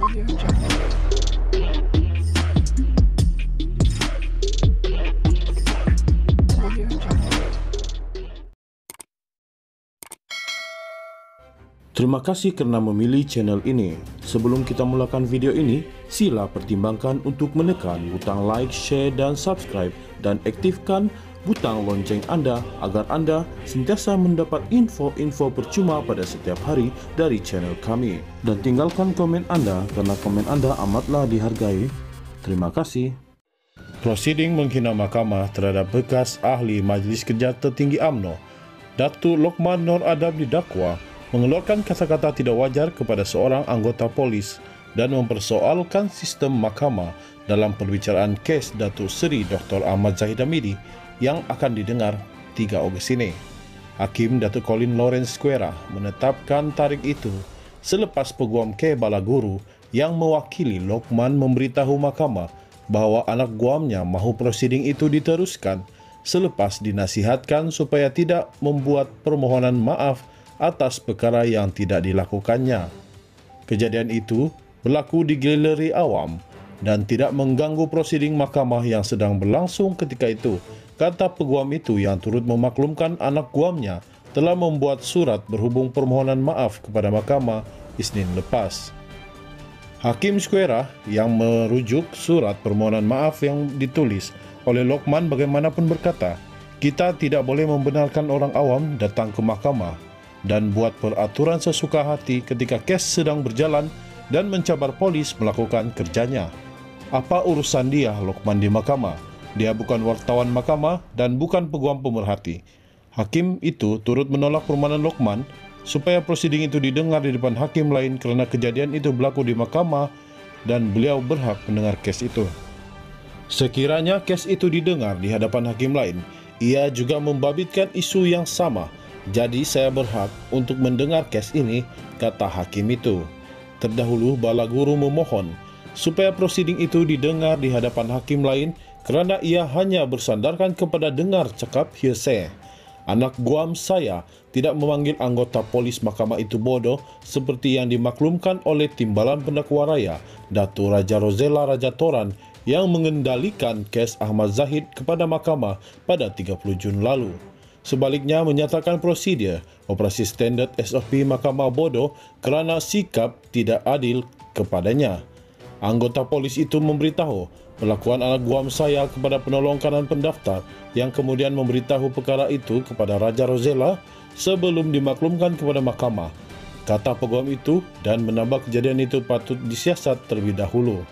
Terima kasih kerana memilih channel ini. Sebelum kita mulakan video ini, sila pertimbangkan untuk menekan butang like, share dan subscribe dan aktifkan butang lonceng anda agar anda sentiasa mendapat info-info percuma pada setiap hari dari channel kami. Dan tinggalkan komen anda kerana komen anda amatlah dihargai. Terima kasih. Prosiding menghina mahkamah terhadap bekas ahli Majlis Kerja Tertinggi UMNO, Datuk Lokman Nur Adab didakwa mengeluarkan kata-kata tidak wajar kepada seorang anggota polis dan mempersoalkan sistem mahkamah dalam perbicaraan kes Datuk Seri Dr. Ahmad Zahid Hamidi yang akan didengar 3 Ogos ini. Hakim Datuk Colin Lawrence Squera menetapkan tarikh itu selepas Peguam K. Balaguru yang mewakili Lokman memberitahu mahkamah bahawa anak guamnya mahu prosiding itu diteruskan selepas dinasihatkan supaya tidak membuat permohonan maaf atas perkara yang tidak dilakukannya. Kejadian itu berlaku di galeri awam dan tidak mengganggu prosiding mahkamah yang sedang berlangsung ketika itu, kata peguam itu yang turut memaklumkan anak guamnya telah membuat surat berhubung permohonan maaf kepada mahkamah Isnin lepas. Hakim Squera yang merujuk surat permohonan maaf yang ditulis oleh Lokman bagaimanapun berkata, "Kita tidak boleh membenarkan orang awam datang ke mahkamah dan buat peraturan sesuka hati ketika kes sedang berjalan dan mencabar polis melakukan kerjanya. Apa urusan dia, Lokman, di mahkamah? Dia bukan wartawan mahkamah dan bukan peguam pemerhati." Hakim itu turut menolak permohonan Lokman supaya prosiding itu didengar di depan hakim lain kerana kejadian itu berlaku di mahkamah dan beliau berhak mendengar kes itu. Sekiranya kes itu didengar di hadapan hakim lain, ia juga membabitkan isu yang sama. Jadi saya berhak untuk mendengar kes ini, kata hakim itu. Terdahulu Balaguru memohon supaya prosiding itu didengar di hadapan hakim lain kerana ia hanya bersandarkan kepada dengar cakap hearsay. Anak guam saya tidak memanggil anggota polis mahkamah itu bodoh seperti yang dimaklumkan oleh Timbalan Pendakwa Raya, Datuk Raja Rosella Raja Toran yang mengendalikan kes Ahmad Zahid kepada mahkamah pada 30 Jun lalu. Sebaliknya menyatakan prosedur operasi standard SOP mahkamah bodoh kerana sikap tidak adil kepadanya. Anggota polis itu memberitahu perlakuan anak guam saya kepada penolong kanan pendaftar yang kemudian memberitahu perkara itu kepada Raja Rosella sebelum dimaklumkan kepada mahkamah, kata peguam itu, dan menambah kejadian itu patut disiasat terlebih dahulu.